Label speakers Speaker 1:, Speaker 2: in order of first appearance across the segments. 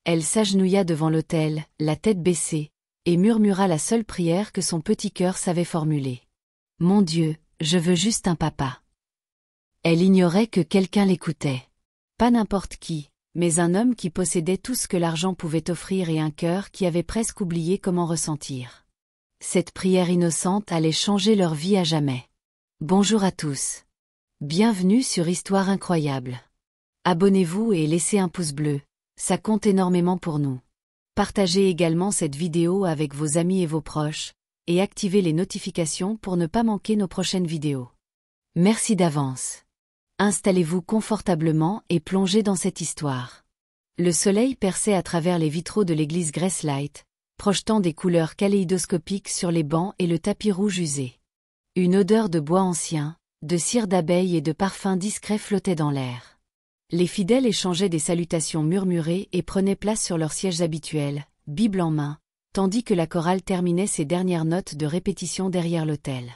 Speaker 1: Elle s'agenouilla devant l'autel, la tête baissée, et murmura la seule prière que son petit cœur savait formuler. « Mon Dieu, je veux juste un papa. » Elle ignorait que quelqu'un l'écoutait. Pas n'importe qui, mais un homme qui possédait tout ce que l'argent pouvait offrir et un cœur qui avait presque oublié comment ressentir. Cette prière innocente allait changer leur vie à jamais. Bonjour à tous. Bienvenue sur Histoire incroyable. Abonnez-vous et laissez un pouce bleu, ça compte énormément pour nous. Partagez également cette vidéo avec vos amis et vos proches, et activez les notifications pour ne pas manquer nos prochaines vidéos. Merci d'avance. Installez-vous confortablement et plongez dans cette histoire. Le soleil perçait à travers les vitraux de l'église Gracelight, projetant des couleurs kaléidoscopiques sur les bancs et le tapis rouge usé. Une odeur de bois ancien, de cire d'abeille et de parfums discrets flottait dans l'air. Les fidèles échangeaient des salutations murmurées et prenaient place sur leurs sièges habituels, Bible en main, tandis que la chorale terminait ses dernières notes de répétition derrière l'autel.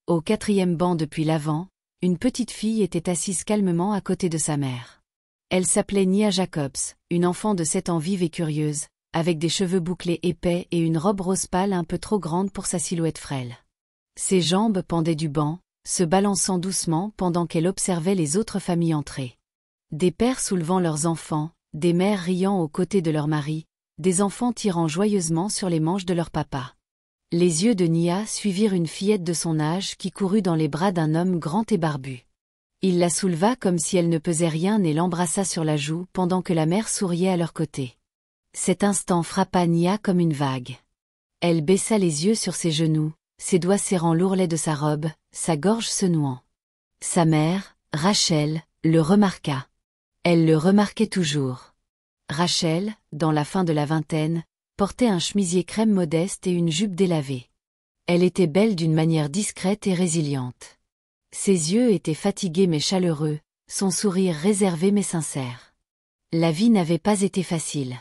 Speaker 1: Au 4e banc depuis l'avant, une petite fille était assise calmement à côté de sa mère. Elle s'appelait Nia Jacobs, une enfant de 7 ans vive et curieuse, avec des cheveux bouclés épais et une robe rose pâle un peu trop grande pour sa silhouette frêle. Ses jambes pendaient du banc, se balançant doucement pendant qu'elle observait les autres familles entrer. Des pères soulevant leurs enfants, des mères riant aux côtés de leurs maris, des enfants tirant joyeusement sur les manches de leur papa. Les yeux de Nia suivirent une fillette de son âge qui courut dans les bras d'un homme grand et barbu. Il la souleva comme si elle ne pesait rien et l'embrassa sur la joue pendant que la mère souriait à leur côté. Cet instant frappa Nia comme une vague. Elle baissa les yeux sur ses genoux, ses doigts serrant l'ourlet de sa robe, sa gorge se nouant. Sa mère, Rachel, le remarqua. Elle le remarquait toujours. Rachel, dans la fin de la vingtaine, portait un chemisier crème modeste et une jupe délavée. Elle était belle d'une manière discrète et résiliente. Ses yeux étaient fatigués mais chaleureux, son sourire réservé mais sincère. La vie n'avait pas été facile.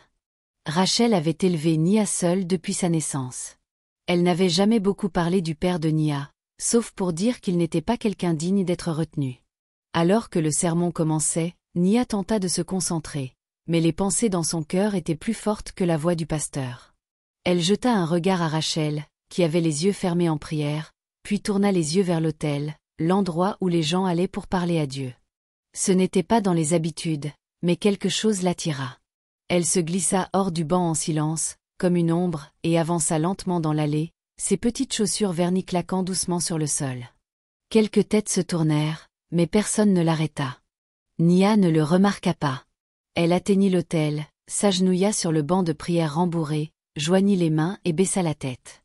Speaker 1: Rachel avait élevé Nia seule depuis sa naissance. Elle n'avait jamais beaucoup parlé du père de Nia, sauf pour dire qu'il n'était pas quelqu'un digne d'être retenu. Alors que le sermon commençait, Nia tenta de se concentrer, mais les pensées dans son cœur étaient plus fortes que la voix du pasteur. Elle jeta un regard à Rachel, qui avait les yeux fermés en prière, puis tourna les yeux vers l'autel, l'endroit où les gens allaient pour parler à Dieu. Ce n'était pas dans les habitudes, mais quelque chose l'attira. Elle se glissa hors du banc en silence, comme une ombre, et avança lentement dans l'allée, ses petites chaussures vernies claquant doucement sur le sol. Quelques têtes se tournèrent, mais personne ne l'arrêta. Nia ne le remarqua pas. Elle atteignit l'autel, s'agenouilla sur le banc de prière rembourré, joignit les mains et baissa la tête.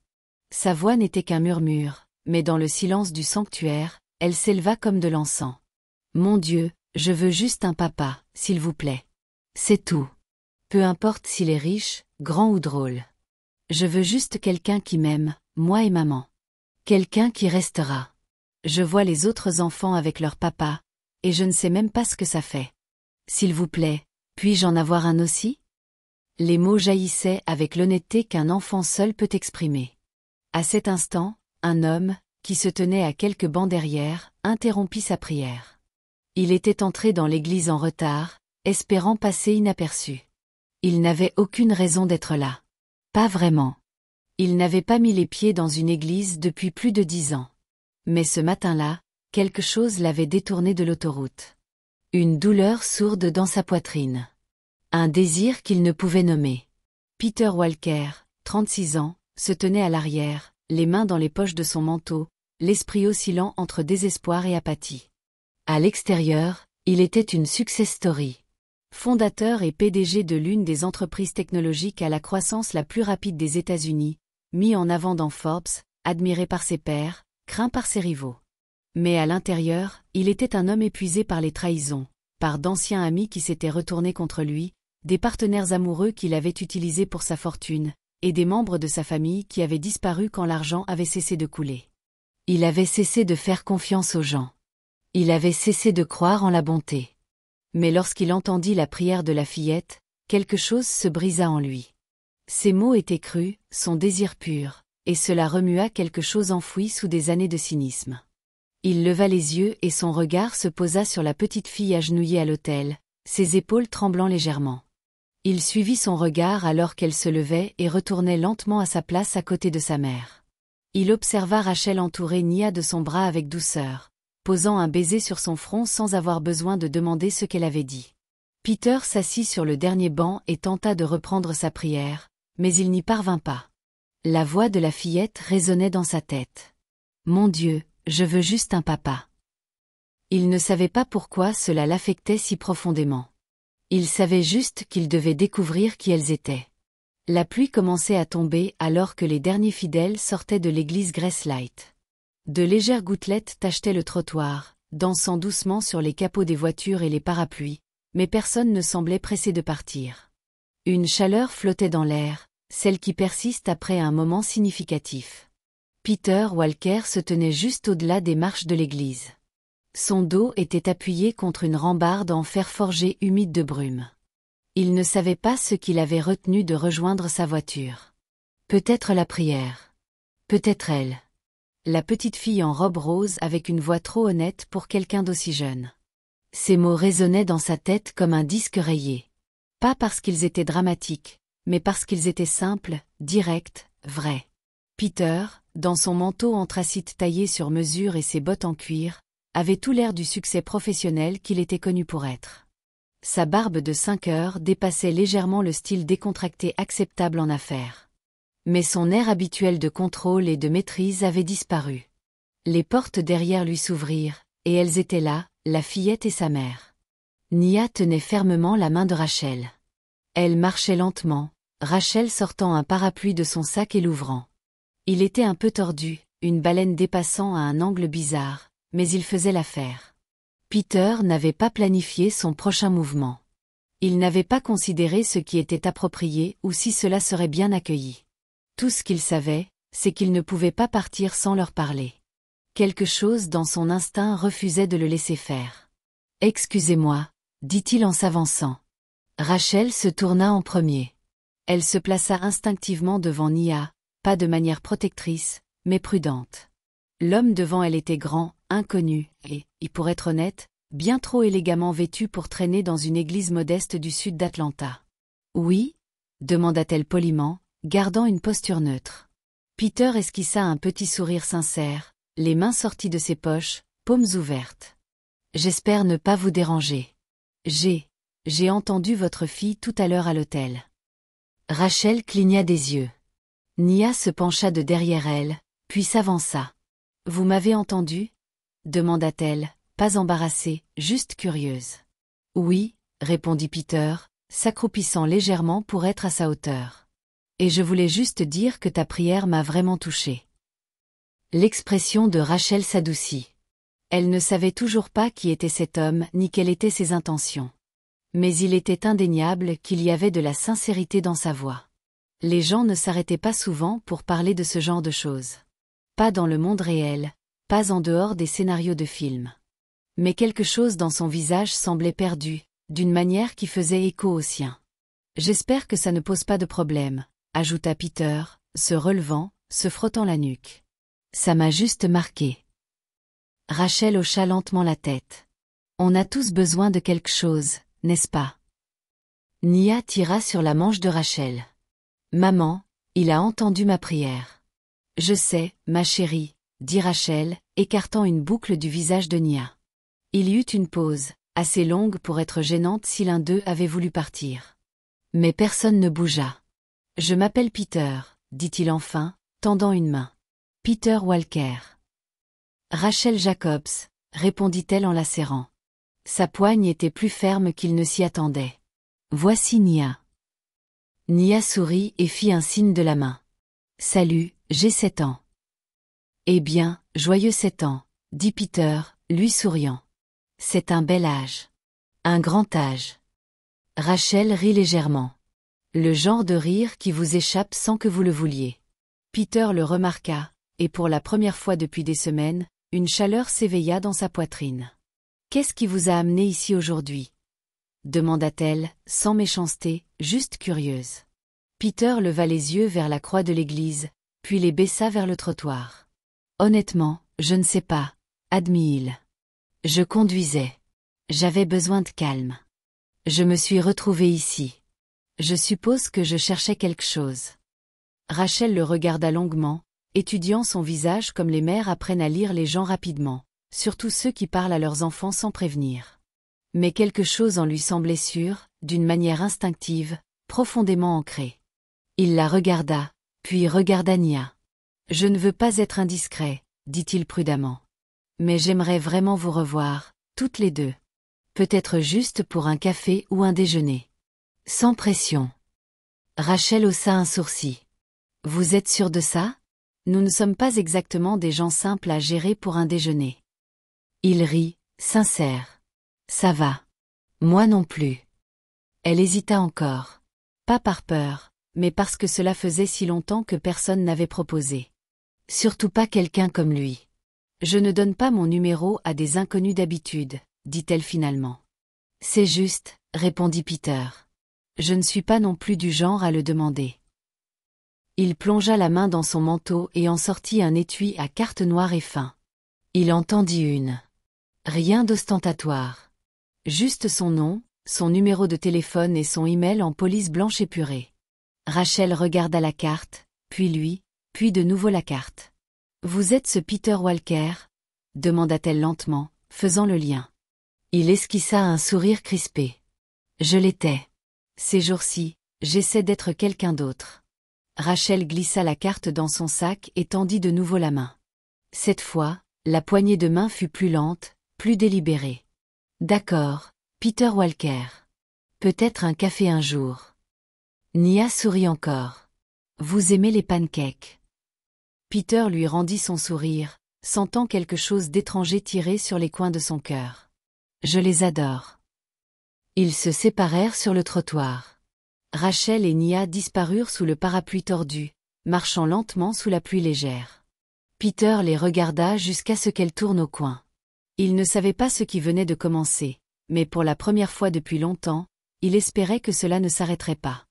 Speaker 1: Sa voix n'était qu'un murmure, mais dans le silence du sanctuaire, elle s'éleva comme de l'encens. « Mon Dieu, je veux juste un papa, s'il vous plaît. C'est tout. Peu importe s'il est riche, grand ou drôle. Je veux juste quelqu'un qui m'aime, moi et maman. Quelqu'un qui restera. Je vois les autres enfants avec leur papa, et je ne sais même pas ce que ça fait. S'il vous plaît, puis-je en avoir un aussi ?» Les mots jaillissaient avec l'honnêteté qu'un enfant seul peut exprimer. À cet instant, un homme, qui se tenait à quelques bancs derrière, interrompit sa prière. Il était entré dans l'église en retard, espérant passer inaperçu. Il n'avait aucune raison d'être là. Pas vraiment. Il n'avait pas mis les pieds dans une église depuis plus de 10 ans. Mais ce matin-là, quelque chose l'avait détourné de l'autoroute. Une douleur sourde dans sa poitrine. Un désir qu'il ne pouvait nommer. Peter Walker, 36 ans, se tenait à l'arrière, les mains dans les poches de son manteau, l'esprit oscillant entre désespoir et apathie. À l'extérieur, il était une success story. Fondateur et PDG de l'une des entreprises technologiques à la croissance la plus rapide des États-Unis, mis en avant dans Forbes, admiré par ses pairs, craint par ses rivaux. Mais à l'intérieur, il était un homme épuisé par les trahisons, par d'anciens amis qui s'étaient retournés contre lui, des partenaires amoureux qu'il avait utilisés pour sa fortune, et des membres de sa famille qui avaient disparu quand l'argent avait cessé de couler. Il avait cessé de faire confiance aux gens. Il avait cessé de croire en la bonté. Mais lorsqu'il entendit la prière de la fillette, quelque chose se brisa en lui. Ses mots étaient crus, son désir pur, et cela remua quelque chose enfoui sous des années de cynisme. Il leva les yeux et son regard se posa sur la petite fille agenouillée à l'autel, ses épaules tremblant légèrement. Il suivit son regard alors qu'elle se levait et retournait lentement à sa place à côté de sa mère. Il observa Rachel entourer Nia de son bras avec douceur, posant un baiser sur son front sans avoir besoin de demander ce qu'elle avait dit. Peter s'assit sur le dernier banc et tenta de reprendre sa prière, mais il n'y parvint pas. La voix de la fillette résonnait dans sa tête. « Mon Dieu, je veux juste un papa. » Il ne savait pas pourquoi cela l'affectait si profondément. Il savait juste qu'il devait découvrir qui elles étaient. La pluie commençait à tomber alors que les derniers fidèles sortaient de l'église Gracelight. De légères gouttelettes tachetaient le trottoir, dansant doucement sur les capots des voitures et les parapluies, mais personne ne semblait pressé de partir. Une chaleur flottait dans l'air, celle qui persiste après un moment significatif. Peter Walker se tenait juste au-delà des marches de l'église. Son dos était appuyé contre une rambarde en fer forgé humide de brume. Il ne savait pas ce qui l'avait retenu de rejoindre sa voiture. Peut-être la prière. Peut-être elle. La petite fille en robe rose avec une voix trop honnête pour quelqu'un d'aussi jeune. Ces mots résonnaient dans sa tête comme un disque rayé. Pas parce qu'ils étaient dramatiques, mais parce qu'ils étaient simples, directs, vrais. Peter, dans son manteau anthracite taillé sur mesure et ses bottes en cuir, avait tout l'air du succès professionnel qu'il était connu pour être. Sa barbe de 5 heures dépassait légèrement le style décontracté acceptable en affaires. Mais son air habituel de contrôle et de maîtrise avait disparu. Les portes derrière lui s'ouvrirent, et elles étaient là, la fillette et sa mère. Nia tenait fermement la main de Rachel. Elle marchait lentement, Rachel sortant un parapluie de son sac et l'ouvrant. Il était un peu tordu, une baleine dépassant à un angle bizarre, mais il faisait l'affaire. Peter n'avait pas planifié son prochain mouvement. Il n'avait pas considéré ce qui était approprié ou si cela serait bien accueilli. Tout ce qu'il savait, c'est qu'il ne pouvait pas partir sans leur parler. Quelque chose dans son instinct refusait de le laisser faire. « Excusez-moi » dit-il en s'avançant. Rachel se tourna en premier. Elle se plaça instinctivement devant Nia, pas de manière protectrice, mais prudente. L'homme devant elle était grand, inconnu, et, pour être honnête, bien trop élégamment vêtu pour traîner dans une église modeste du sud d'Atlanta. « Oui » demanda-t-elle poliment, gardant une posture neutre. Peter esquissa un petit sourire sincère, les mains sorties de ses poches, paumes ouvertes. « J'espère ne pas vous déranger. J'ai entendu votre fille tout à l'heure à l'hôtel. » Rachel cligna des yeux. Nia se pencha de derrière elle, puis s'avança. « Vous m'avez entendu » demanda-t-elle, pas embarrassée, juste curieuse. « Oui » répondit Peter, s'accroupissant légèrement pour être à sa hauteur. « Et je voulais juste dire que ta prière m'a vraiment touchée. » L'expression de Rachel s'adoucit. Elle ne savait toujours pas qui était cet homme ni quelles étaient ses intentions. Mais il était indéniable qu'il y avait de la sincérité dans sa voix. Les gens ne s'arrêtaient pas souvent pour parler de ce genre de choses. Pas dans le monde réel, pas en dehors des scénarios de films. Mais quelque chose dans son visage semblait perdu, d'une manière qui faisait écho au sien. « J'espère que ça ne pose pas de problème », ajouta Peter, se relevant, se frottant la nuque. « Ça m'a juste marqué. » Rachel hocha lentement la tête. « On a tous besoin de quelque chose, n'est-ce pas ?» Nia tira sur la manche de Rachel. « Maman, il a entendu ma prière. »« Je sais, ma chérie, » dit Rachel, écartant une boucle du visage de Nia. Il y eut une pause, assez longue pour être gênante si l'un d'eux avait voulu partir. Mais personne ne bougea. « Je m'appelle Peter, » dit-il enfin, tendant une main. « Peter Walker. »« Rachel Jacobs, » répondit-elle en la serrant. Sa poigne était plus ferme qu'il ne s'y attendait. « Voici Nia. » Nia sourit et fit un signe de la main. « Salut, j'ai 7 ans. »« Eh bien, joyeux 7 ans, » dit Peter, lui souriant. « C'est un bel âge. Un grand âge. » Rachel rit légèrement. Le genre de rire qui vous échappe sans que vous le vouliez. Peter le remarqua, et pour la première fois depuis des semaines, une chaleur s'éveilla dans sa poitrine. « Qu'est-ce qui vous a amené ici aujourd'hui » demanda-t-elle, sans méchanceté, juste curieuse. Peter leva les yeux vers la croix de l'église, puis les baissa vers le trottoir. « Honnêtement, je ne sais pas, » admit-il. « Je conduisais. J'avais besoin de calme. Je me suis retrouvé ici. Je suppose que je cherchais quelque chose. Rachel le regarda longuement, étudiant son visage comme les mères apprennent à lire les gens rapidement, surtout ceux qui parlent à leurs enfants sans prévenir. Mais quelque chose en lui semblait sûr, d'une manière instinctive, profondément ancrée. Il la regarda, puis regarda Nia. « Je ne veux pas être indiscret, dit-il prudemment. Mais j'aimerais vraiment vous revoir, toutes les deux. Peut-être juste pour un café ou un déjeuner. Sans pression. » Rachel haussa un sourcil. « Vous êtes sûr de ça ? Nous ne sommes pas exactement des gens simples à gérer pour un déjeuner. » Il rit, sincère. « Ça va. Moi non plus. » Elle hésita encore. Pas par peur, mais parce que cela faisait si longtemps que personne n'avait proposé. Surtout pas quelqu'un comme lui. « Je ne donne pas mon numéro à des inconnus d'habitude, » dit-elle finalement. « C'est juste, » répondit Peter. « Je ne suis pas non plus du genre à le demander. » Il plongea la main dans son manteau et en sortit un étui à cartes noires et fin. Il en tendit une. Rien d'ostentatoire. Juste son nom, son numéro de téléphone et son email en police blanche épurée. Rachel regarda la carte, puis lui, puis de nouveau la carte. « Vous êtes ce Peter Walker ?» demanda-t-elle lentement, faisant le lien. Il esquissa un sourire crispé. « Je l'étais. Ces jours-ci, j'essaie d'être quelqu'un d'autre. » Rachel glissa la carte dans son sac et tendit de nouveau la main. Cette fois, la poignée de main fut plus lente, plus délibérée. « D'accord, Peter Walker. Peut-être un café un jour. » Nia sourit encore. « Vous aimez les pancakes ?» Peter lui rendit son sourire, sentant quelque chose d'étranger tirer sur les coins de son cœur. « Je les adore. » Ils se séparèrent sur le trottoir. Rachel et Nia disparurent sous le parapluie tordu, marchant lentement sous la pluie légère. Peter les regarda jusqu'à ce qu'elles tournent au coin. Il ne savait pas ce qui venait de commencer, mais pour la première fois depuis longtemps, il espérait que cela ne s'arrêterait pas.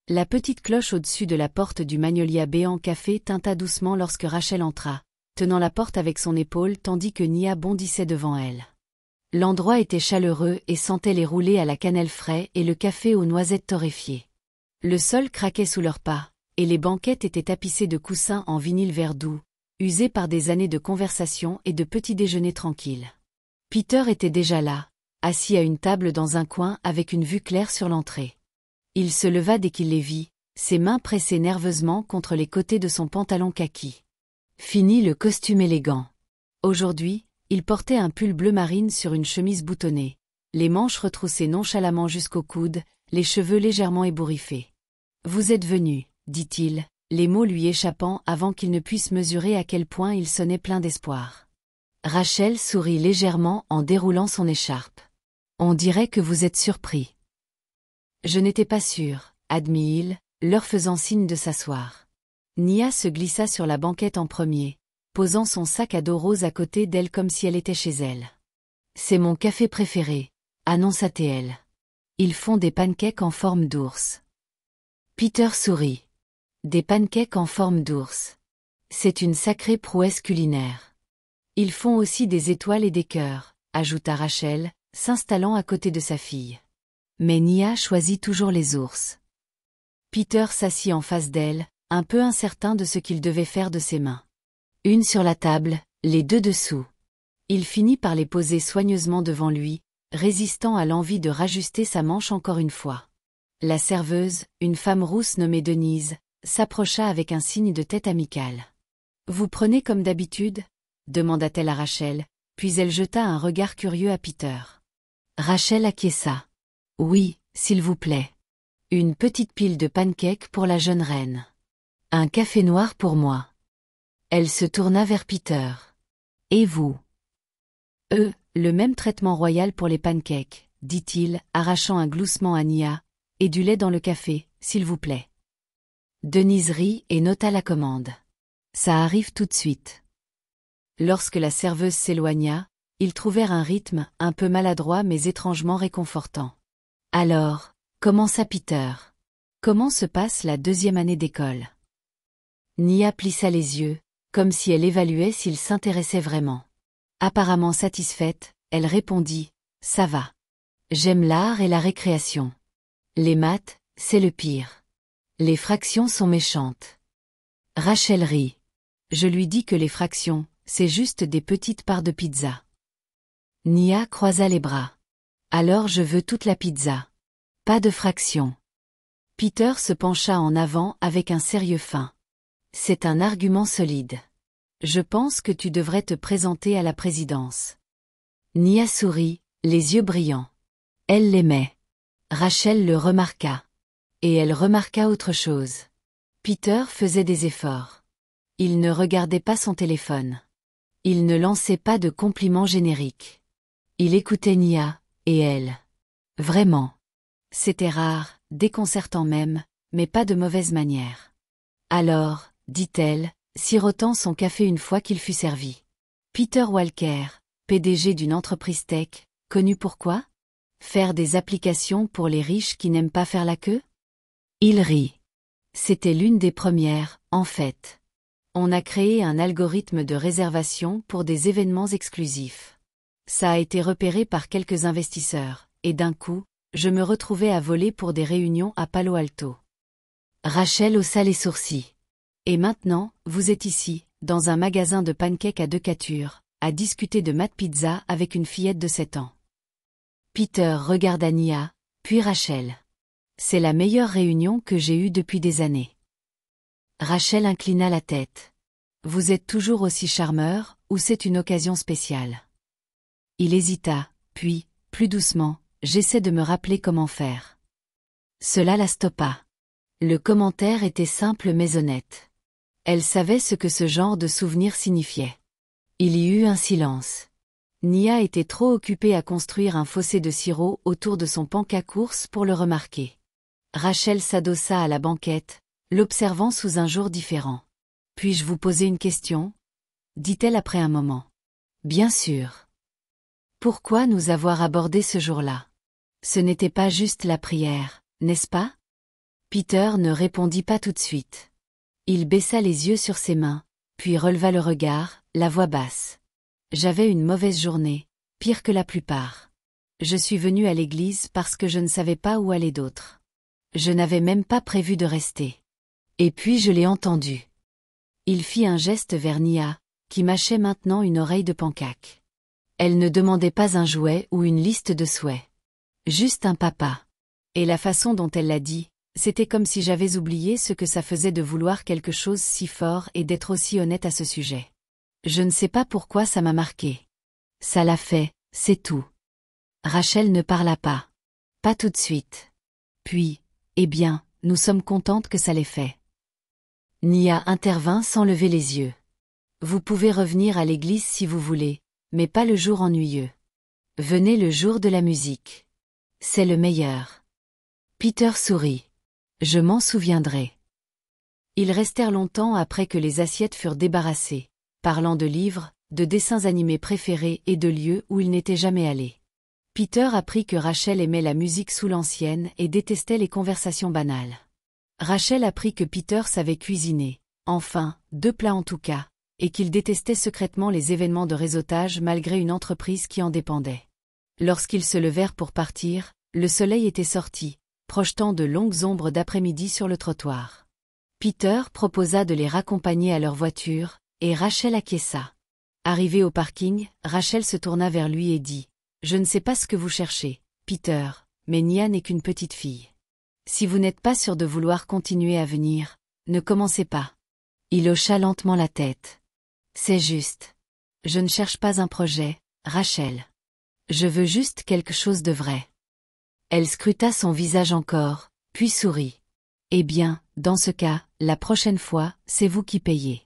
Speaker 1: La petite cloche au-dessus de la porte du Magnolia Béant Café tinta doucement lorsque Rachel entra, tenant la porte avec son épaule tandis que Nia bondissait devant elle. L'endroit était chaleureux et sentait les roulés à la cannelle frais et le café aux noisettes torréfiées. Le sol craquait sous leurs pas, et les banquettes étaient tapissées de coussins en vinyle vert doux, usés par des années de conversation et de petits déjeuners tranquilles. Peter était déjà là, assis à une table dans un coin avec une vue claire sur l'entrée. Il se leva dès qu'il les vit, ses mains pressées nerveusement contre les côtés de son pantalon kaki. Fini le costume élégant. Aujourd'hui, il portait un pull bleu marine sur une chemise boutonnée, les manches retroussées nonchalamment jusqu'au coude, les cheveux légèrement ébouriffés. « Vous êtes venu, » dit-il, les mots lui échappant avant qu'il ne puisse mesurer à quel point il sonnait plein d'espoir. Rachel sourit légèrement en déroulant son écharpe. « On dirait que vous êtes surpris. » « Je n'étais pas sûr, » admit-il, leur faisant signe de s'asseoir. Nia se glissa sur la banquette en premier, posant son sac à dos rose à côté d'elle comme si elle était chez elle. « C'est mon café préféré, » annonça-t-elle. « Ils font des pancakes en forme d'ours. » Peter sourit. « Des pancakes en forme d'ours. C'est une sacrée prouesse culinaire. Ils font aussi des étoiles et des cœurs, » ajouta Rachel, s'installant à côté de sa fille. Mais Nia choisit toujours les ours. Peter s'assit en face d'elle, un peu incertain de ce qu'il devait faire de ses mains. Une sur la table, les deux dessous. Il finit par les poser soigneusement devant lui, résistant à l'envie de rajuster sa manche encore une fois. La serveuse, une femme rousse nommée Denise, s'approcha avec un signe de tête amical. « Vous prenez comme d'habitude ?» demanda-t-elle à Rachel, puis elle jeta un regard curieux à Peter. Rachel acquiesça. « Oui, s'il vous plaît. Une petite pile de pancakes pour la jeune reine. Un café noir pour moi. » Elle se tourna vers Peter. « Et vous ?» « Le même traitement royal pour les pancakes, » dit-il, arrachant un gloussement à Nia, « et du lait dans le café, s'il vous plaît. » Denise rit et nota la commande. « Ça arrive tout de suite. » Lorsque la serveuse s'éloigna, ils trouvèrent un rythme un peu maladroit mais étrangement réconfortant. « Alors, commença Peter. Comment se passe la 2e année d'école ?» Nia plissa les yeux, comme si elle évaluait s'il s'intéressait vraiment. Apparemment satisfaite, elle répondit « Ça va. J'aime l'art et la récréation. Les maths, C'est le pire. Les fractions sont méchantes. Rachel rit. Je lui dis que les fractions, c'est juste des petites parts de pizza. Nia croisa les bras. Alors je veux toute la pizza. Pas de fractions. Peter se pencha en avant avec un sérieux fin. C'est un argument solide. Je pense que tu devrais te présenter à la présidence. Nia sourit, les yeux brillants. Elle l'aimait. Rachel le remarqua. Et elle remarqua autre chose. Peter faisait des efforts. Il ne regardait pas son téléphone. Il ne lançait pas de compliments génériques. Il écoutait Nia, et elle. Vraiment. C'était rare, déconcertant même, mais pas de mauvaise manière. Alors, dit-elle, sirotant son café une fois qu'il fut servi. Peter Walker, PDG d'une entreprise tech, connu pour quoi? Faire des applications pour les riches qui n'aiment pas faire la queue? Il rit. C'était l'une des premières, en fait. On a créé un algorithme de réservation pour des événements exclusifs. Ça a été repéré par quelques investisseurs, et d'un coup, je me retrouvais à voler pour des réunions à Palo Alto. Rachel haussa les sourcils. Et maintenant, vous êtes ici, dans un magasin de pancakes à Decatur, à discuter de Matt Pizza avec une fillette de 7 ans. Peter regarda Nia, puis Rachel. C'est la meilleure réunion que j'ai eue depuis des années. Rachel inclina la tête. Vous êtes toujours aussi charmeur, ou c'est une occasion spéciale? Il hésita, puis, plus doucement, j'essaie de me rappeler comment faire. Cela la stoppa. Le commentaire était simple mais honnête. Elle savait ce que ce genre de souvenir signifiait. Il y eut un silence. Nia était trop occupée à construire un fossé de sirop autour de son pancacourse pour le remarquer. Rachel s'adossa à la banquette, l'observant sous un jour différent. « Puis-je vous poser une question ?» dit-elle après un moment. « Bien sûr. » Pourquoi nous avoir abordé ce jour-là? Ce n'était pas juste la prière, n'est-ce pas? Peter ne répondit pas tout de suite. Il baissa les yeux sur ses mains, puis releva le regard, la voix basse. J'avais une mauvaise journée, pire que la plupart. Je suis venu à l'église parce que je ne savais pas où aller d'autre. Je n'avais même pas prévu de rester. Et puis je l'ai entendu. Il fit un geste vers Nia, qui mâchait maintenant une oreille de pancake. Elle ne demandait pas un jouet ou une liste de souhaits. Juste un papa. Et la façon dont elle l'a dit, c'était comme si j'avais oublié ce que ça faisait de vouloir quelque chose si fort et d'être aussi honnête à ce sujet. Je ne sais pas pourquoi ça m'a marqué. Ça l'a fait, c'est tout. Rachel ne parla pas. Pas tout de suite. Puis, eh bien, nous sommes contentes que ça l'ait fait. Nia intervint sans lever les yeux. Vous pouvez revenir à l'église si vous voulez, mais pas le jour ennuyeux. Venez le jour de la musique. C'est le meilleur. Peter sourit. Je m'en souviendrai. Ils restèrent longtemps après que les assiettes furent débarrassées, parlant de livres, de dessins animés préférés et de lieux où ils n'étaient jamais allés. Peter apprit que Rachel aimait la musique sous l'ancienne et détestait les conversations banales. Rachel apprit que Peter savait cuisiner, enfin, 2 plats en tout cas, et qu'il détestait secrètement les événements de réseautage malgré une entreprise qui en dépendait. Lorsqu'ils se levèrent pour partir, le soleil était sorti, projetant de longues ombres d'après-midi sur le trottoir. Peter proposa de les raccompagner à leur voiture, et Rachel acquiesça. Arrivée au parking, Rachel se tourna vers lui et dit « Je ne sais pas ce que vous cherchez, Peter, mais Nia n'est qu'une petite fille. Si vous n'êtes pas sûr de vouloir continuer à venir, ne commencez pas. » Il hocha lentement la tête. « C'est juste. Je ne cherche pas un projet, Rachel. Je veux juste quelque chose de vrai. » Elle scruta son visage encore, puis sourit. « Eh bien, dans ce cas, la prochaine fois, c'est vous qui payez. »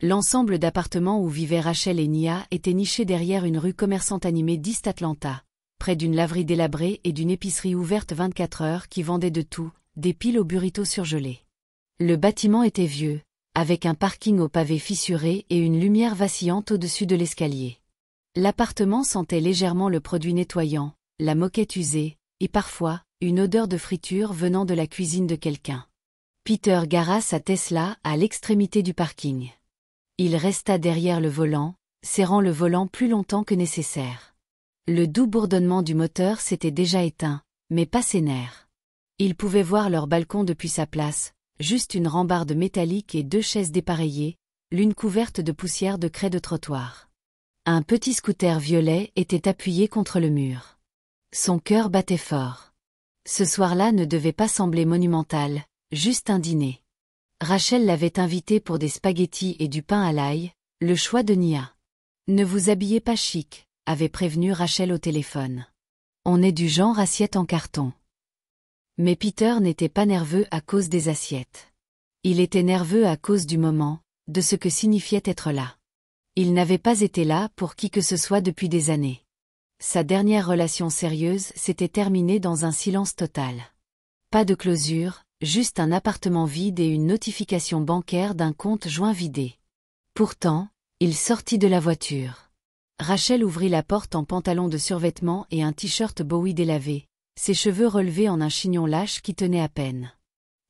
Speaker 1: L'ensemble d'appartements où vivaient Rachel et Nia était niché derrière une rue commerçante animée d'East Atlanta, près d'une laverie délabrée et d'une épicerie ouverte 24 heures qui vendait de tout, des piles aux burritos surgelés. Le bâtiment était vieux, avec un parking au pavé fissuré et une lumière vacillante au-dessus de l'escalier. L'appartement sentait légèrement le produit nettoyant, la moquette usée, et parfois, une odeur de friture venant de la cuisine de quelqu'un. Peter gara sa Tesla à l'extrémité du parking. Il resta derrière le volant, serrant le volant plus longtemps que nécessaire. Le doux bourdonnement du moteur s'était déjà éteint, mais pas ses nerfs. Il pouvait voir leur balcon depuis sa place, juste une rambarde métallique et 2 chaises dépareillées, l'une couverte de poussière de craie de trottoir. Un petit scooter violet était appuyé contre le mur. Son cœur battait fort. Ce soir-là ne devait pas sembler monumental, juste un dîner. Rachel l'avait invité pour des spaghettis et du pain à l'ail, le choix de Nia. Ne vous habillez pas chic, avait prévenu Rachel au téléphone. On est du genre assiette en carton. Mais Peter n'était pas nerveux à cause des assiettes. Il était nerveux à cause du moment, de ce que signifiait être là. Il n'avait pas été là pour qui que ce soit depuis des années. Sa dernière relation sérieuse s'était terminée dans un silence total. Pas de closure, juste un appartement vide et une notification bancaire d'un compte joint vidé. Pourtant, il sortit de la voiture. Rachel ouvrit la porte en pantalon de survêtement et un t-shirt Bowie délavé, ses cheveux relevés en un chignon lâche qui tenait à peine.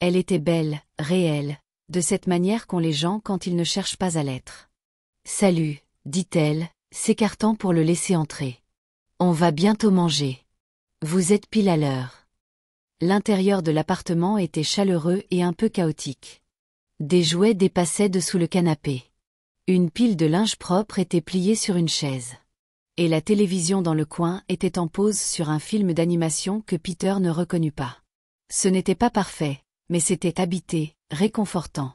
Speaker 1: Elle était belle, réelle, de cette manière qu'ont les gens quand ils ne cherchent pas à l'être. « Salut », dit-elle, s'écartant pour le laisser entrer. « On va bientôt manger. Vous êtes pile à l'heure. » L'intérieur de l'appartement était chaleureux et un peu chaotique. Des jouets dépassaient dessous le canapé. Une pile de linge propre était pliée sur une chaise. Et la télévision dans le coin était en pause sur un film d'animation que Peter ne reconnut pas. Ce n'était pas parfait, mais c'était habité, réconfortant.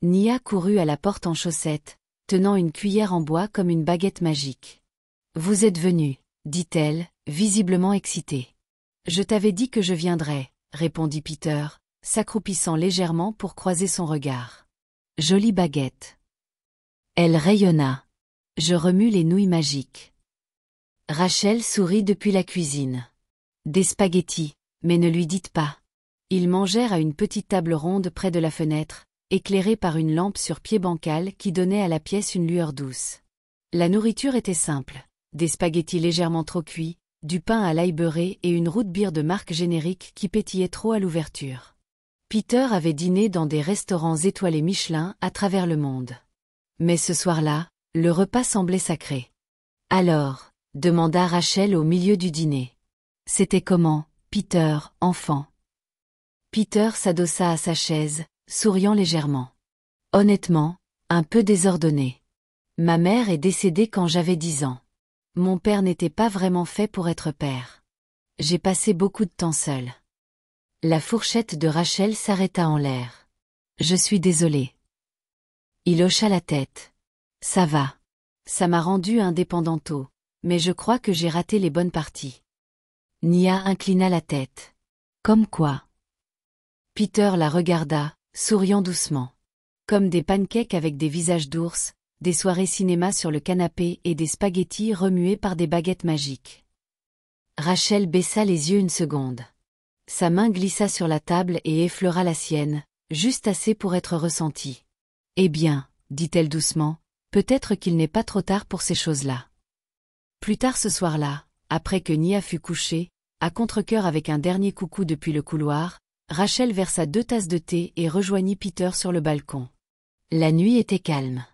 Speaker 1: Nia courut à la porte en chaussettes, tenant une cuillère en bois comme une baguette magique. « Vous êtes venu, » dit-elle, visiblement excitée. « Je t'avais dit que je viendrais, » répondit Peter, s'accroupissant légèrement pour croiser son regard. « Jolie baguette. » Elle rayonna. « Je remue les nouilles magiques. » Rachel sourit depuis la cuisine. « Des spaghettis, mais ne lui dites pas. » Ils mangèrent à une petite table ronde près de la fenêtre, éclairée par une lampe sur pied bancal qui donnait à la pièce une lueur douce. La nourriture était simple, des spaghettis légèrement trop cuits, du pain à l'ail beurré et une root beer de marque générique qui pétillait trop à l'ouverture. Peter avait dîné dans des restaurants étoilés Michelin à travers le monde. Mais ce soir-là, le repas semblait sacré. « Alors ?» demanda Rachel au milieu du dîner. « C'était comment, Peter, enfant ?» Peter s'adossa à sa chaise, souriant légèrement. « Honnêtement, un peu désordonné. Ma mère est décédée quand j'avais 10 ans. Mon père n'était pas vraiment fait pour être père. J'ai passé beaucoup de temps seul. » La fourchette de Rachel s'arrêta en l'air. « Je suis désolée. » Il hocha la tête. « Ça va. Ça m'a rendu indépendant tôt, mais je crois que j'ai raté les bonnes parties. » Nia inclina la tête. « Comme quoi ?» Peter la regarda, souriant doucement. Comme des pancakes avec des visages d'ours, des soirées cinéma sur le canapé et des spaghettis remués par des baguettes magiques. Rachel baissa les yeux une seconde. Sa main glissa sur la table et effleura la sienne, juste assez pour être ressentie. « Eh bien, » dit-elle doucement, « peut-être qu'il n'est pas trop tard pour ces choses-là. » Plus tard ce soir-là, après que Nia fut couchée, à contre-cœur avec un dernier coucou depuis le couloir, Rachel versa 2 tasses de thé et rejoignit Peter sur le balcon. La nuit était calme.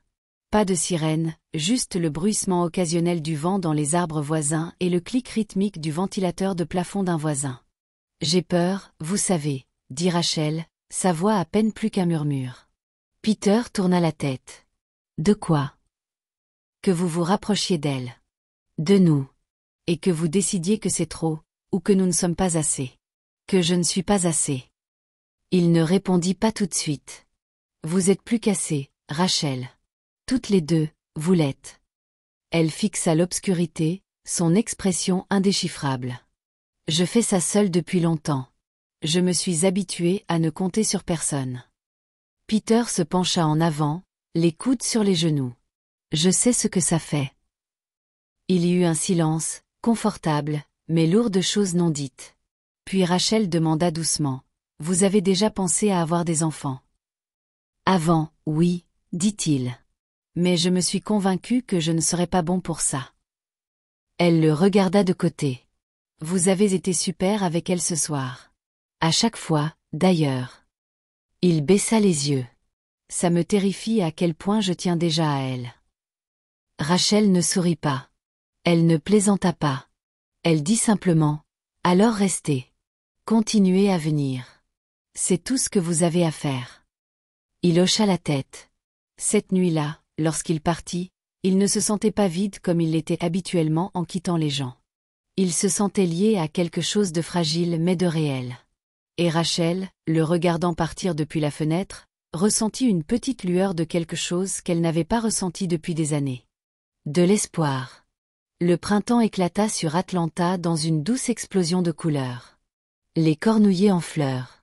Speaker 1: Pas de sirène, juste le bruissement occasionnel du vent dans les arbres voisins et le clic rythmique du ventilateur de plafond d'un voisin. « J'ai peur, vous savez, » dit Rachel, sa voix à peine plus qu'un murmure. Peter tourna la tête. « De quoi ?»« Que vous vous rapprochiez d'elle. De nous. Et que vous décidiez que c'est trop, ou que nous ne sommes pas assez. Que je ne suis pas assez. » Il ne répondit pas tout de suite. « Vous êtes plus qu'assez, Rachel. Toutes les deux, vous l'êtes. » Elle fixa l'obscurité, son expression indéchiffrable. « Je fais ça seule depuis longtemps. Je me suis habituée à ne compter sur personne. » Peter se pencha en avant, les coudes sur les genoux. « Je sais ce que ça fait. » Il y eut un silence, confortable, mais lourd de choses non dites. Puis Rachel demanda doucement. « Vous avez déjà pensé à avoir des enfants ? » « Avant, oui, » dit-il. « Mais je me suis convaincue que je ne serais pas bon pour ça. » Elle le regarda de côté. « Vous avez été super avec elle ce soir. À chaque fois, d'ailleurs. » Il baissa les yeux. « Ça me terrifie à quel point je tiens déjà à elle. » Rachel ne sourit pas. Elle ne plaisanta pas. Elle dit simplement « Alors restez. » Continuez à venir. C'est tout ce que vous avez à faire. Il hocha la tête. Cette nuit-là, lorsqu'il partit, il ne se sentait pas vide comme il l'était habituellement en quittant les gens. Il se sentait lié à quelque chose de fragile mais de réel. Et Rachel, le regardant partir depuis la fenêtre, ressentit une petite lueur de quelque chose qu'elle n'avait pas ressenti depuis des années. De l'espoir. Le printemps éclata sur Atlanta dans une douce explosion de couleurs. Les cornouillers en fleurs.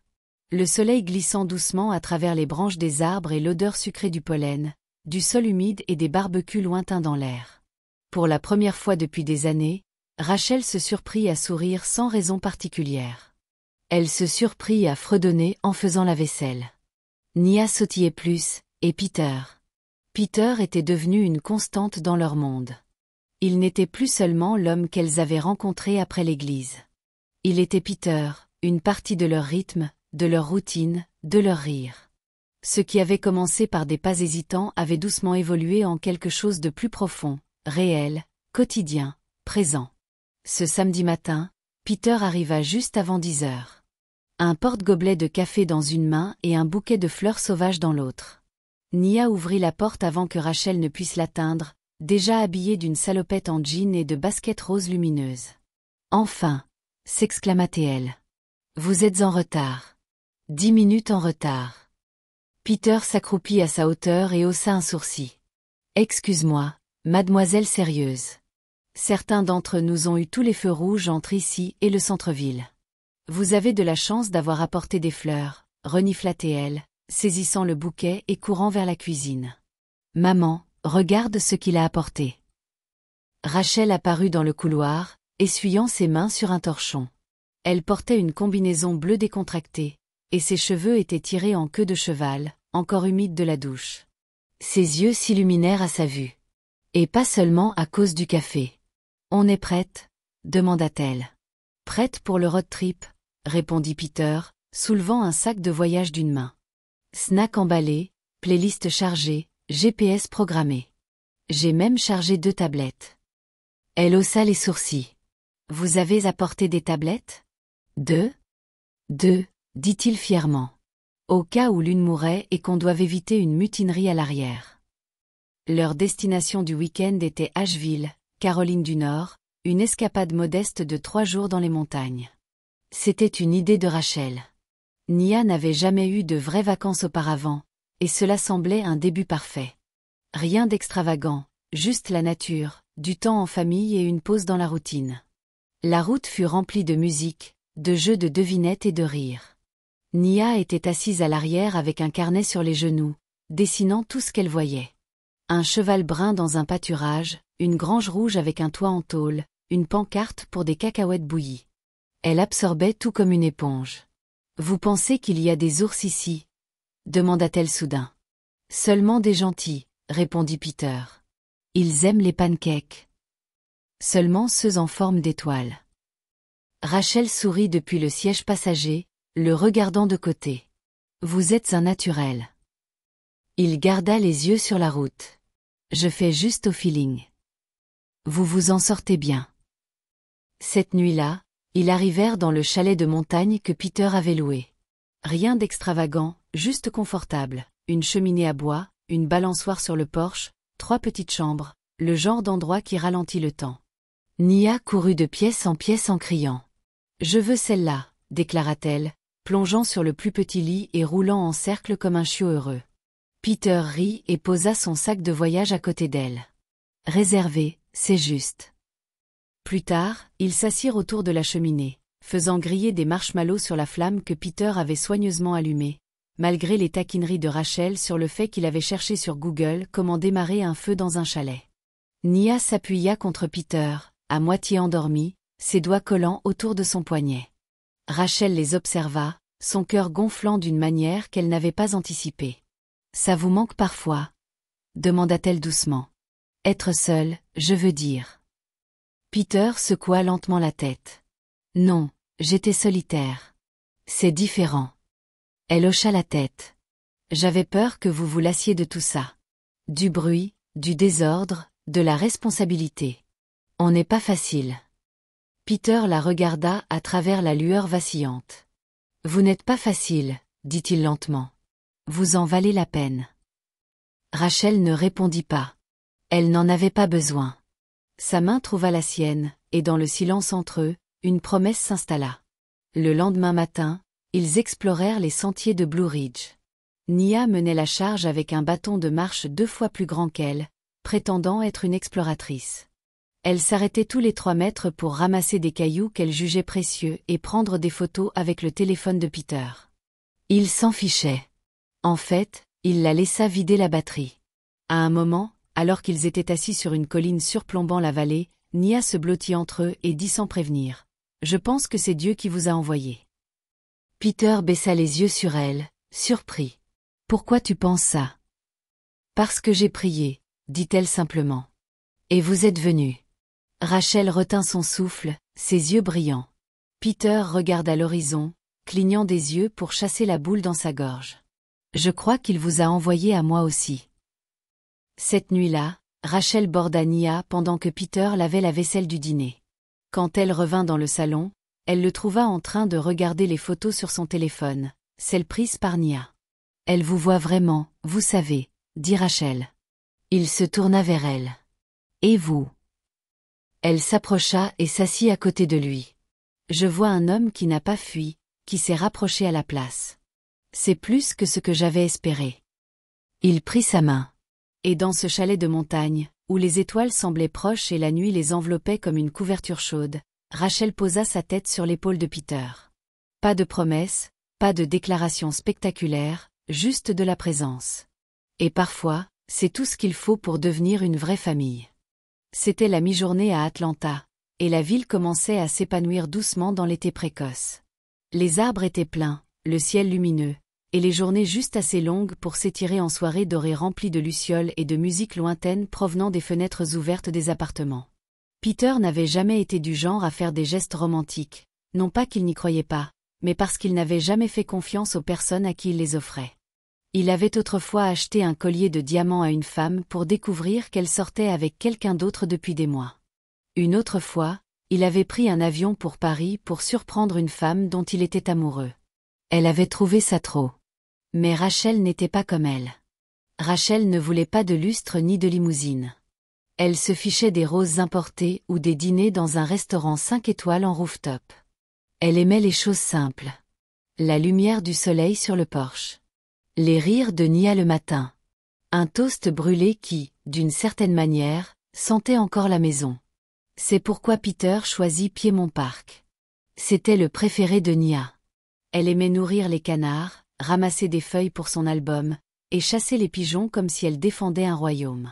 Speaker 1: Le soleil glissant doucement à travers les branches des arbres et l'odeur sucrée du pollen, du sol humide et des barbecues lointains dans l'air. Pour la première fois depuis des années, Rachel se surprit à sourire sans raison particulière. Elle se surprit à fredonner en faisant la vaisselle. Nia sautillait plus, et Peter. Peter était devenu une constante dans leur monde. Il n'était plus seulement l'homme qu'elles avaient rencontré après l'église. Il était Peter, une partie de leur rythme, de leur routine, de leur rire. Ce qui avait commencé par des pas hésitants avait doucement évolué en quelque chose de plus profond, réel, quotidien, présent. Ce samedi matin, Peter arriva juste avant 10 heures. Un porte-gobelet de café dans une main et un bouquet de fleurs sauvages dans l'autre. Nia ouvrit la porte avant que Rachel ne puisse l'atteindre, déjà habillée d'une salopette en jean et de baskets roses lumineuses. « Enfin !» s'exclama-t-elle. « Vous êtes en retard. 10 minutes en retard. » Peter s'accroupit à sa hauteur et haussa un sourcil. « Excuse-moi, mademoiselle sérieuse. Certains d'entre nous ont eu tous les feux rouges entre ici et le centre-ville. Vous avez de la chance d'avoir apporté des fleurs, » renifla-t-elle, saisissant le bouquet et courant vers la cuisine. « Maman, regarde ce qu'il a apporté. » Rachel apparut dans le couloir, essuyant ses mains sur un torchon. Elle portait une combinaison bleue décontractée, et ses cheveux étaient tirés en queue de cheval, encore humides de la douche. Ses yeux s'illuminèrent à sa vue. Et pas seulement à cause du café. « On est prête ?» demanda-t-elle. « Prête pour le road trip ?» répondit Peter, soulevant un sac de voyage d'une main. Snack emballé, playlist chargée, GPS programmé. J'ai même chargé 2 tablettes. Elle haussa les sourcils. « Vous avez apporté des tablettes ? » « 2 ? 2, dit-il fièrement. Au cas où l'une mourrait et qu'on doive éviter une mutinerie à l'arrière. Leur destination du week-end était Asheville, Caroline du Nord, une escapade modeste de 3 jours dans les montagnes. C'était une idée de Rachel. Nia n'avait jamais eu de vraies vacances auparavant, et cela semblait un début parfait. Rien d'extravagant, juste la nature, du temps en famille et une pause dans la routine. La route fut remplie de musique, de jeux de devinettes et de rires. Nia était assise à l'arrière avec un carnet sur les genoux, dessinant tout ce qu'elle voyait. Un cheval brun dans un pâturage, une grange rouge avec un toit en tôle, une pancarte pour des cacahuètes bouillies. Elle absorbait tout comme une éponge. « Vous pensez qu'il y a des ours ici ?» demanda-t-elle soudain. « Seulement des gentils, » répondit Peter. « Ils aiment les pancakes. Seulement ceux en forme d'étoile. » Rachel sourit depuis le siège passager, le regardant de côté. « Vous êtes un naturel. » Il garda les yeux sur la route. « Je fais juste au feeling. » Vous vous en sortez bien. Cette nuit-là, ils arrivèrent dans le chalet de montagne que Peter avait loué. Rien d'extravagant, juste confortable, une cheminée à bois, une balançoire sur le porche, 3 petites chambres, le genre d'endroit qui ralentit le temps. Nia courut de pièce en criant. « Je veux celle-là », déclara-t-elle, plongeant sur le plus petit lit et roulant en cercle comme un chiot heureux. Peter rit et posa son sac de voyage à côté d'elle. « Réservé, c'est juste. » Plus tard, ils s'assirent autour de la cheminée, faisant griller des marshmallows sur la flamme que Peter avait soigneusement allumée, malgré les taquineries de Rachel sur le fait qu'il avait cherché sur Google comment démarrer un feu dans un chalet. Nia s'appuya contre Peter, à moitié endormie, ses doigts collants autour de son poignet. Rachel les observa, son cœur gonflant d'une manière qu'elle n'avait pas anticipée. « Ça vous manque parfois ?» demanda-t-elle doucement. « Être seule, je veux dire. » Peter secoua lentement la tête. « Non, j'étais solitaire. C'est différent. » Elle hocha la tête. « J'avais peur que vous vous lassiez de tout ça. Du bruit, du désordre, de la responsabilité. On n'est pas facile. » Peter la regarda à travers la lueur vacillante. Vous n'êtes pas facile, dit-il lentement. Vous en valez la peine. Rachel ne répondit pas. Elle n'en avait pas besoin. Sa main trouva la sienne, et dans le silence entre eux, une promesse s'installa. Le lendemain matin, ils explorèrent les sentiers de Blue Ridge. Nia menait la charge avec un bâton de marche 2 fois plus grand qu'elle, prétendant être une exploratrice. Elle s'arrêtait tous les 3 mètres pour ramasser des cailloux qu'elle jugeait précieux et prendre des photos avec le téléphone de Peter. Il s'en fichait. En fait, il la laissa vider la batterie. À un moment, alors qu'ils étaient assis sur une colline surplombant la vallée, Nia se blottit entre eux et dit sans prévenir. « Je pense que c'est Dieu qui vous a envoyé. » Peter baissa les yeux sur elle, surpris. « Pourquoi tu penses ça ?»« Parce que j'ai prié, » dit-elle simplement. « Et vous êtes venu. » Rachel retint son souffle, ses yeux brillants. Peter regarda l'horizon, clignant des yeux pour chasser la boule dans sa gorge. « Je crois qu'il vous a envoyé à moi aussi. » Cette nuit-là, Rachel borda Nia pendant que Peter lavait la vaisselle du dîner. Quand elle revint dans le salon, elle le trouva en train de regarder les photos sur son téléphone, celles prises par Nia. « Elle vous voit vraiment, vous savez, » dit Rachel. Il se tourna vers elle. « Et vous ?» Elle s'approcha et s'assit à côté de lui. « Je vois un homme qui n'a pas fui, qui s'est rapproché à la place. C'est plus que ce que j'avais espéré. » Il prit sa main. Et dans ce chalet de montagne, où les étoiles semblaient proches et la nuit les enveloppait comme une couverture chaude, Rachel posa sa tête sur l'épaule de Peter. Pas de promesses, pas de déclarations spectaculaires, juste de la présence. Et parfois, c'est tout ce qu'il faut pour devenir une vraie famille. C'était la mi-journée à Atlanta, et la ville commençait à s'épanouir doucement dans l'été précoce. Les arbres étaient pleins, le ciel lumineux, et les journées juste assez longues pour s'étirer en soirées dorées remplies de lucioles et de musique lointaine provenant des fenêtres ouvertes des appartements. Peter n'avait jamais été du genre à faire des gestes romantiques, non pas qu'il n'y croyait pas, mais parce qu'il n'avait jamais fait confiance aux personnes à qui il les offrait. Il avait autrefois acheté un collier de diamants à une femme pour découvrir qu'elle sortait avec quelqu'un d'autre depuis des mois. Une autre fois, il avait pris un avion pour Paris pour surprendre une femme dont il était amoureux. Elle avait trouvé ça trop. Mais Rachel n'était pas comme elle. Rachel ne voulait pas de lustre ni de limousine. Elle se fichait des roses importées ou des dîners dans un restaurant 5 étoiles en rooftop. Elle aimait les choses simples. La lumière du soleil sur le porche. Les rires de Nia le matin. Un toast brûlé qui, d'une certaine manière, sentait encore la maison. C'est pourquoi Peter choisit Piedmont Park. C'était le préféré de Nia. Elle aimait nourrir les canards, ramasser des feuilles pour son album, et chasser les pigeons comme si elle défendait un royaume.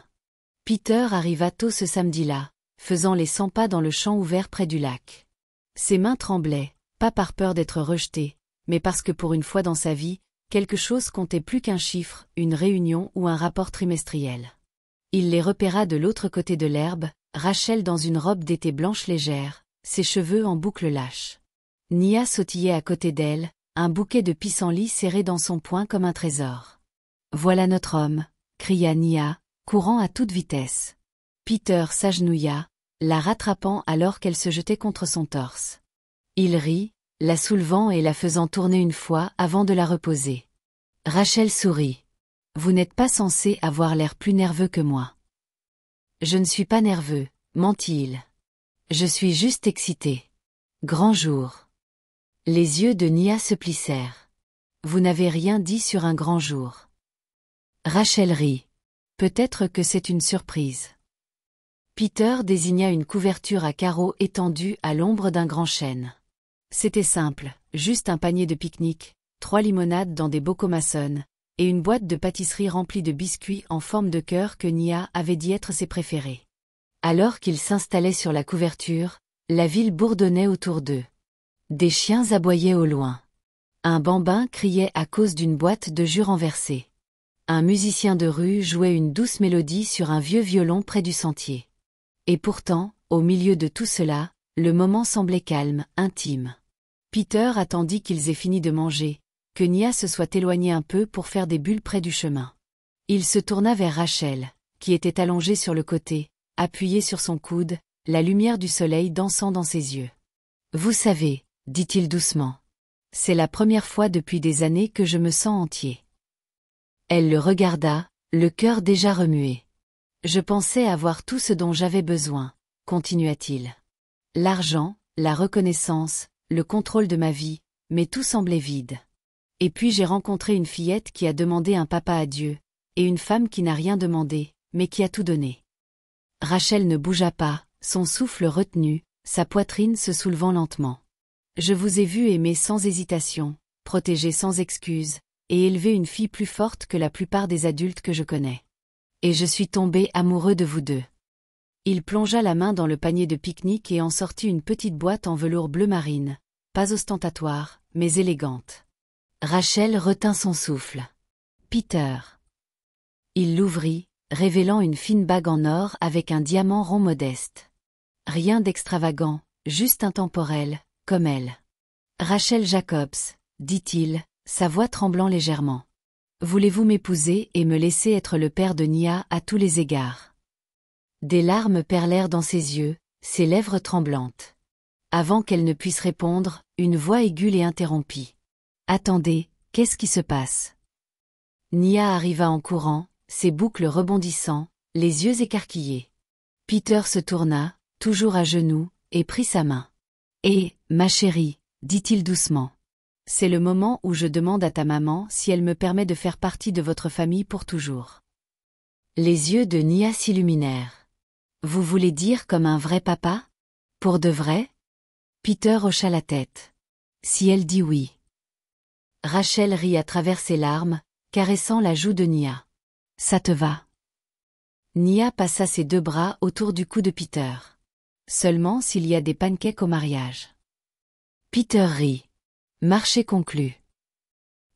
Speaker 1: Peter arriva tôt ce samedi-là, faisant les 100 pas dans le champ ouvert près du lac. Ses mains tremblaient, pas par peur d'être rejeté, mais parce que pour une fois dans sa vie, quelque chose comptait plus qu'un chiffre, une réunion ou un rapport trimestriel. Il les repéra de l'autre côté de l'herbe, Rachel dans une robe d'été blanche légère, ses cheveux en boucles lâches. Nia sautillait à côté d'elle, un bouquet de pissenlits serré dans son poing comme un trésor. « Voilà notre homme !» cria Nia, courant à toute vitesse. Peter s'agenouilla, la rattrapant alors qu'elle se jetait contre son torse. Il rit, la soulevant et la faisant tourner une fois avant de la reposer. Rachel sourit. « Vous n'êtes pas censé avoir l'air plus nerveux que moi. »« Je ne suis pas nerveux, » mentit-il. « Je suis juste excité. Grand jour. » Les yeux de Nia se plissèrent. « Vous n'avez rien dit sur un grand jour. » Rachel rit. « Peut-être que c'est une surprise. » Peter désigna une couverture à carreaux étendue à l'ombre d'un grand chêne. C'était simple, juste un panier de pique-nique, 3 limonades dans des bocaux maçonnes, et une boîte de pâtisserie remplie de biscuits en forme de cœur que Nia avait dit être ses préférés. Alors qu'ils s'installaient sur la couverture, la ville bourdonnait autour d'eux. Des chiens aboyaient au loin. Un bambin criait à cause d'une boîte de jus renversée. Un musicien de rue jouait une douce mélodie sur un vieux violon près du sentier. Et pourtant, au milieu de tout cela, le moment semblait calme, intime. Peter attendit qu'ils aient fini de manger, que Nia se soit éloignée un peu pour faire des bulles près du chemin. Il se tourna vers Rachel, qui était allongée sur le côté, appuyée sur son coude, la lumière du soleil dansant dans ses yeux. Vous savez, dit-il doucement. C'est la première fois depuis des années que je me sens entier. Elle le regarda, le cœur déjà remué. Je pensais avoir tout ce dont j'avais besoin, continua-t-il. L'argent, la reconnaissance, le contrôle de ma vie, mais tout semblait vide. Et puis j'ai rencontré une fillette qui a demandé un papa à Dieu, et une femme qui n'a rien demandé, mais qui a tout donné. Rachel ne bougea pas, son souffle retenu, sa poitrine se soulevant lentement. Je vous ai vu aimer sans hésitation, protéger sans excuse, et élever une fille plus forte que la plupart des adultes que je connais. Et je suis tombé amoureux de vous deux. Il plongea la main dans le panier de pique-nique et en sortit une petite boîte en velours bleu marine, pas ostentatoire, mais élégante. Rachel retint son souffle. Peter. Il l'ouvrit, révélant une fine bague en or avec un diamant rond modeste. Rien d'extravagant, juste intemporel, comme elle. Rachel Jacobs, dit-il, sa voix tremblant légèrement. Voulez-vous m'épouser et me laisser être le père de Nia à tous les égards? Des larmes perlèrent dans ses yeux, ses lèvres tremblantes. Avant qu'elle ne puisse répondre, une voix aiguë les interrompit. Attendez, qu'est-ce qui se passe? Nia arriva en courant, ses boucles rebondissant, les yeux écarquillés. Peter se tourna, toujours à genoux, et prit sa main. Eh, ma chérie, dit-il doucement. C'est le moment où je demande à ta maman si elle me permet de faire partie de votre famille pour toujours. Les yeux de Nia s'illuminèrent. Vous voulez dire comme un vrai papa? Pour de vrai? Peter hocha la tête. Si elle dit oui. Rachel rit à travers ses larmes, caressant la joue de Nia. Ça te va? Nia passa ses deux bras autour du cou de Peter. Seulement s'il y a des pancakes au mariage. Peter rit. Marché conclu.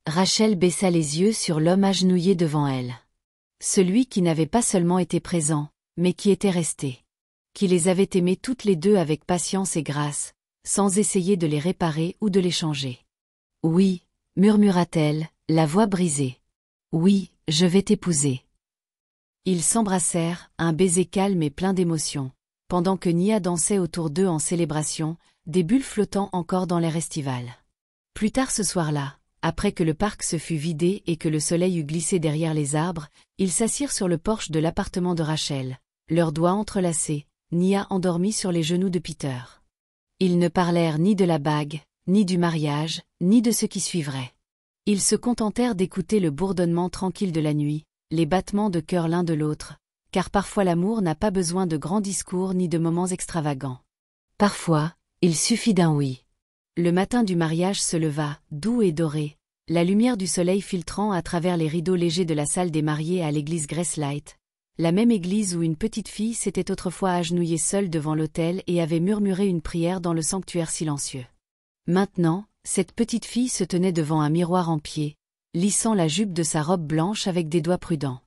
Speaker 1: Rachel baissa les yeux sur l'homme agenouillé devant elle. Celui qui n'avait pas seulement été présent, mais qui était resté. Qui les avait aimés toutes les deux avec patience et grâce, sans essayer de les réparer ou de les changer. Oui, murmura-t-elle, la voix brisée. Oui, je vais t'épouser. Ils s'embrassèrent, un baiser calme et plein d'émotion, pendant que Nia dansait autour d'eux en célébration, des bulles flottant encore dans l'air estival. Plus tard ce soir-là, après que le parc se fut vidé et que le soleil eut glissé derrière les arbres, ils s'assirent sur le porche de l'appartement de Rachel, leurs doigts entrelacés, Nia endormie sur les genoux de Peter. Ils ne parlèrent ni de la bague, ni du mariage, ni de ce qui suivrait. Ils se contentèrent d'écouter le bourdonnement tranquille de la nuit, les battements de cœur l'un de l'autre, car parfois l'amour n'a pas besoin de grands discours ni de moments extravagants. Parfois, il suffit d'un oui. Le matin du mariage se leva, doux et doré, la lumière du soleil filtrant à travers les rideaux légers de la salle des mariés à l'église Gracelight, la même église où une petite fille s'était autrefois agenouillée seule devant l'autel et avait murmuré une prière dans le sanctuaire silencieux. Maintenant, cette petite fille se tenait devant un miroir en pied, lissant la jupe de sa robe blanche avec des doigts prudents.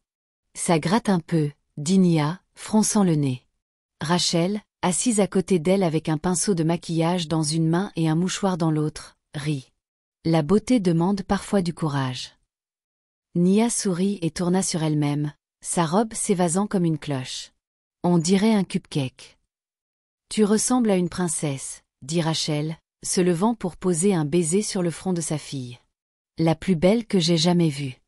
Speaker 1: Ça gratte un peu, dit Nia, fronçant le nez. Rachel, assise à côté d'elle avec un pinceau de maquillage dans une main et un mouchoir dans l'autre, rit. La beauté demande parfois du courage. Nia sourit et tourna sur elle-même, sa robe s'évasant comme une cloche. On dirait un cupcake. Tu ressembles à une princesse, dit Rachel, se levant pour poser un baiser sur le front de sa fille. La plus belle que j'ai jamais vue.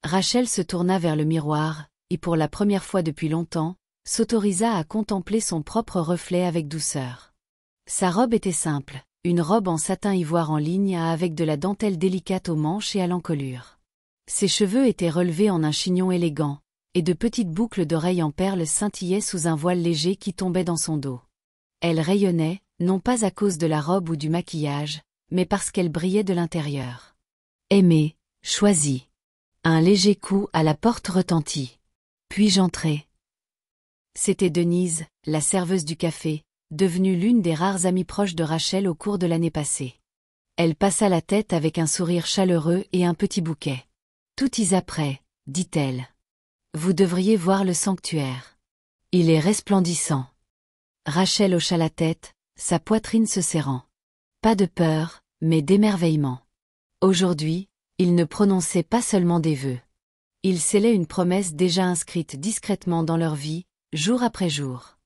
Speaker 1: Rachel se tourna vers le miroir, et pour la première fois depuis longtemps, s'autorisa à contempler son propre reflet avec douceur. Sa robe était simple, une robe en satin ivoire en ligne avec de la dentelle délicate aux manches et à l'encolure. Ses cheveux étaient relevés en un chignon élégant, et de petites boucles d'oreilles en perles scintillaient sous un voile léger qui tombait dans son dos. Elle rayonnait, non pas à cause de la robe ou du maquillage, mais parce qu'elle brillait de l'intérieur. Aimée, choisie. Un léger coup à la porte retentit. Puis-je entrer? C'était Denise, la serveuse du café, devenue l'une des rares amies proches de Rachel au cours de l'année passée. Elle passa la tête avec un sourire chaleureux et un petit bouquet. Tout y est prêt, dit-elle. Vous devriez voir le sanctuaire. Il est resplendissant. Rachel hocha la tête, sa poitrine se serrant. Pas de peur, mais d'émerveillement. Aujourd'hui, il ne prononçait pas seulement des vœux. Il scellait une promesse déjà inscrite discrètement dans leur vie, jour après jour.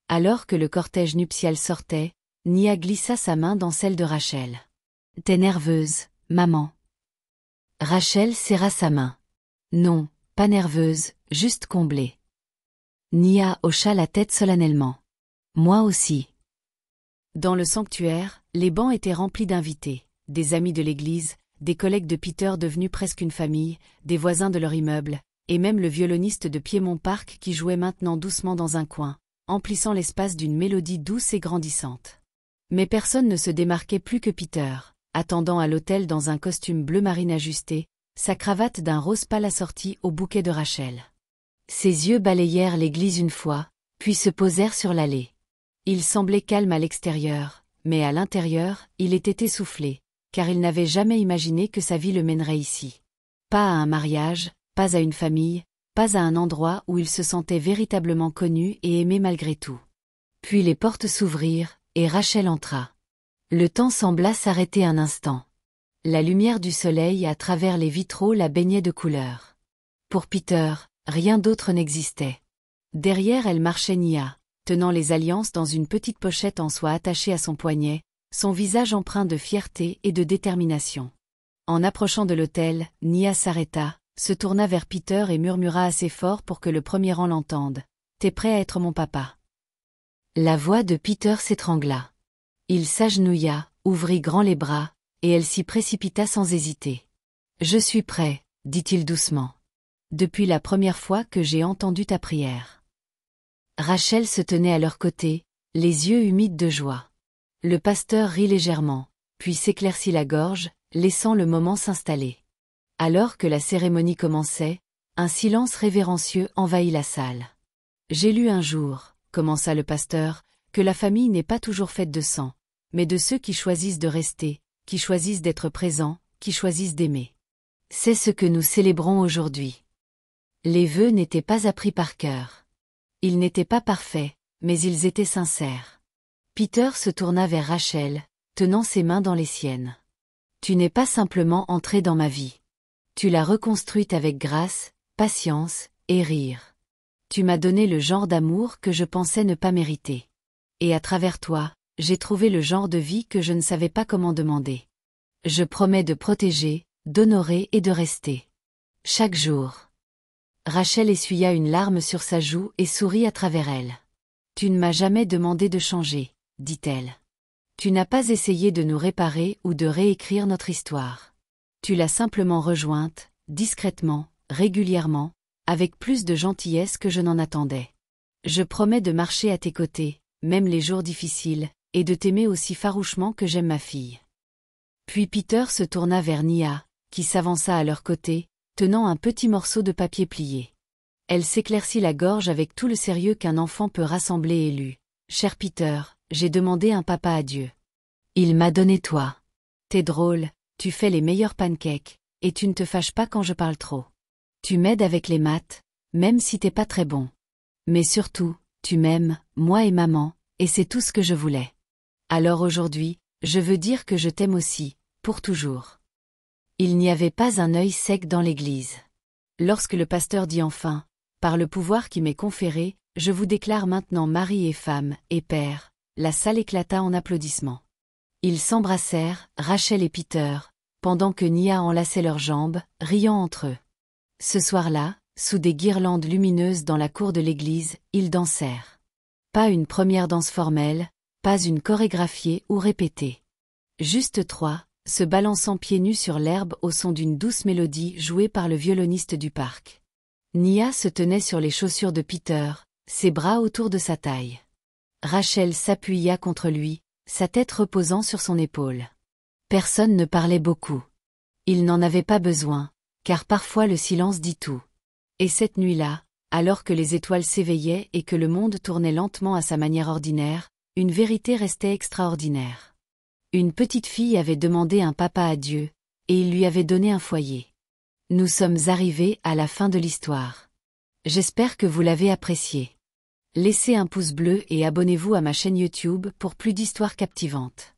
Speaker 1: Alors que le cortège nuptial sortait, Nia glissa sa main dans celle de Rachel. « T'es nerveuse, maman. » Rachel serra sa main. « Non, pas nerveuse, juste comblée. » Nia hocha la tête solennellement. « Moi aussi. » Dans le sanctuaire, les bancs étaient remplis d'invités, des amis de l'église, des collègues de Peter devenus presque une famille, des voisins de leur immeuble, et même le violoniste de Piedmont Park qui jouait maintenant doucement dans un coin, emplissant l'espace d'une mélodie douce et grandissante. Mais personne ne se démarquait plus que Peter, attendant à l'hôtel dans un costume bleu marine ajusté, sa cravate d'un rose pâle assortie au bouquet de Rachel. Ses yeux balayèrent l'église une fois, puis se posèrent sur l'allée. Il semblait calme à l'extérieur, mais à l'intérieur, il était essoufflé, car il n'avait jamais imaginé que sa vie le mènerait ici. Pas à un mariage, pas à une famille, pas à un endroit où il se sentait véritablement connu et aimé malgré tout. Puis les portes s'ouvrirent, et Rachel entra. Le temps sembla s'arrêter un instant. La lumière du soleil à travers les vitraux la baignait de couleurs. Pour Peter, rien d'autre n'existait. Derrière elle marchait Nia, tenant les alliances dans une petite pochette en soie attachée à son poignet, son visage empreint de fierté et de détermination. En approchant de l'autel, Nia s'arrêta, se tourna vers Peter et murmura assez fort pour que le premier rang l'entende. « T'es prêt à être mon papa ?» La voix de Peter s'étrangla. Il s'agenouilla, ouvrit grand les bras, et elle s'y précipita sans hésiter. « Je suis prêt, » dit-il doucement. « Depuis la première fois que j'ai entendu ta prière. » Rachel se tenait à leur côté, les yeux humides de joie. Le pasteur rit légèrement, puis s'éclaircit la gorge, laissant le moment s'installer. Alors que la cérémonie commençait, un silence révérencieux envahit la salle. « J'ai lu un jour, » commença le pasteur, « que la famille n'est pas toujours faite de sang, mais de ceux qui choisissent de rester, qui choisissent d'être présents, qui choisissent d'aimer. C'est ce que nous célébrons aujourd'hui. » Les vœux n'étaient pas appris par cœur. Ils n'étaient pas parfaits, mais ils étaient sincères. Peter se tourna vers Rachel, tenant ses mains dans les siennes. « Tu n'es pas simplement entrée dans ma vie. Tu l'as reconstruite avec grâce, patience et rire. Tu m'as donné le genre d'amour que je pensais ne pas mériter. Et à travers toi, j'ai trouvé le genre de vie que je ne savais pas comment demander. Je promets de protéger, d'honorer et de rester. Chaque jour. » Rachel essuya une larme sur sa joue et sourit à travers elle. « Tu ne m'as jamais demandé de changer, » dit-elle. « Tu n'as pas essayé de nous réparer ou de réécrire notre histoire. Tu l'as simplement rejointe, discrètement, régulièrement, avec plus de gentillesse que je n'en attendais. Je promets de marcher à tes côtés, même les jours difficiles, et de t'aimer aussi farouchement que j'aime ma fille. » Puis Peter se tourna vers Nia, qui s'avança à leur côté, tenant un petit morceau de papier plié. Elle s'éclaircit la gorge avec tout le sérieux qu'un enfant peut rassembler et lut. « Cher Peter, j'ai demandé un papa à Dieu. Il m'a donné toi. T'es drôle, tu fais les meilleurs pancakes, et tu ne te fâches pas quand je parle trop. Tu m'aides avec les maths, même si t'es pas très bon. Mais surtout, tu m'aimes, moi et maman, et c'est tout ce que je voulais. Alors aujourd'hui, je veux dire que je t'aime aussi, pour toujours. » Il n'y avait pas un œil sec dans l'église. Lorsque le pasteur dit enfin, « Par le pouvoir qui m'est conféré, je vous déclare maintenant mari et femme, et père », la salle éclata en applaudissements. Ils s'embrassèrent, Rachel et Peter, pendant que Nia enlaçait leurs jambes, riant entre eux. Ce soir-là, sous des guirlandes lumineuses dans la cour de l'église, ils dansèrent. Pas une première danse formelle, pas une chorégraphiée ou répétée. Juste trois, se balançant pieds nus sur l'herbe au son d'une douce mélodie jouée par le violoniste du parc. Nia se tenait sur les chaussures de Peter, ses bras autour de sa taille. Rachel s'appuya contre lui, sa tête reposant sur son épaule. Personne ne parlait beaucoup. Il n'en avait pas besoin, car parfois le silence dit tout. Et cette nuit-là, alors que les étoiles s'éveillaient et que le monde tournait lentement à sa manière ordinaire, une vérité restait extraordinaire. Une petite fille avait demandé un papa à Dieu, et il lui avait donné un foyer. Nous sommes arrivés à la fin de l'histoire. J'espère que vous l'avez apprécié. Laissez un pouce bleu et abonnez-vous à ma chaîne YouTube pour plus d'histoires captivantes.